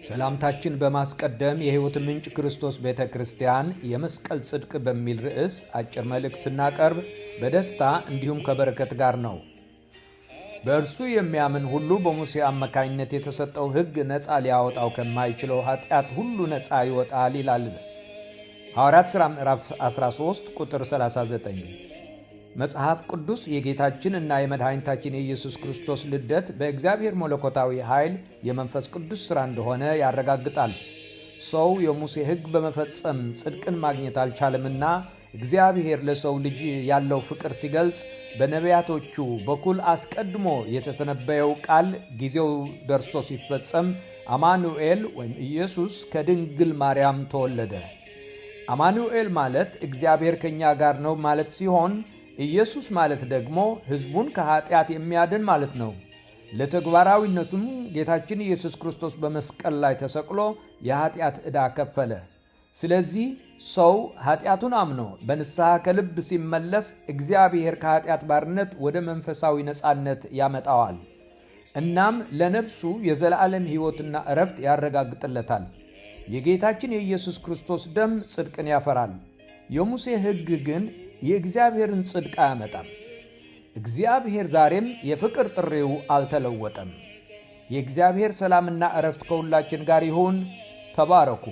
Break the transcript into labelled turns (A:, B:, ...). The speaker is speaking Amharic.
A: ሰላምታችን በማስቀደም የሕይወት ምንጭ ክርስቶስ ቤተክርስቲያን የመስቀል ጽድቅ በሚል ርዕስ አጭር መልእክት ስናቀርብ በደስታ እንዲሁም ከበረከት ጋር ነው። በእርሱ የሚያምን ሁሉ በሙሴ አማካኝነት የተሰጠው ሕግ ነፃ ሊያወጣው ከማይችለው ኃጢአት ሁሉ ነፃ ይወጣል ይላል። ሐዋርያት ሥራ ምዕራፍ 13 ቁጥር 39። መጽሐፍ ቅዱስ የጌታችን እና የመድኃኒታችን የኢየሱስ ክርስቶስ ልደት በእግዚአብሔር መለኮታዊ ኃይል የመንፈስ ቅዱስ ሥራ እንደሆነ ያረጋግጣል። ሰው የሙሴ ሕግ በመፈጸም ጽድቅን ማግኘት አልቻለምና እግዚአብሔር ለሰው ልጅ ያለው ፍቅር ሲገልጽ በነቢያቶቹ በኩል አስቀድሞ የተተነበየው ቃል ጊዜው ደርሶ ሲፈጸም አማኑኤል ወይም ኢየሱስ ከድንግል ማርያም ተወለደ። አማኑኤል ማለት እግዚአብሔር ከኛ ጋር ነው ማለት ሲሆን ኢየሱስ ማለት ደግሞ ሕዝቡን ከኃጢአት የሚያድን ማለት ነው። ለተግባራዊነቱም ጌታችን ኢየሱስ ክርስቶስ በመስቀል ላይ ተሰቅሎ የኃጢአት ዕዳ ከፈለ። ስለዚህ ሰው ኃጢአቱን አምኖ በንስሐ ከልብ ሲመለስ እግዚአብሔር ከኃጢአት ባርነት ወደ መንፈሳዊ ነፃነት ያመጣዋል። እናም ለነፍሱ የዘላለም ሕይወትና ዕረፍት ያረጋግጥለታል። የጌታችን የኢየሱስ ክርስቶስ ደም ጽድቅን ያፈራል። የሙሴ ሕግ ግን የእግዚአብሔርን ጽድቅ አያመጣም። እግዚአብሔር ዛሬም የፍቅር ጥሪው አልተለወጠም። የእግዚአብሔር ሰላምና ዕረፍት ከሁላችን ጋር ይሁን። ተባረኩ።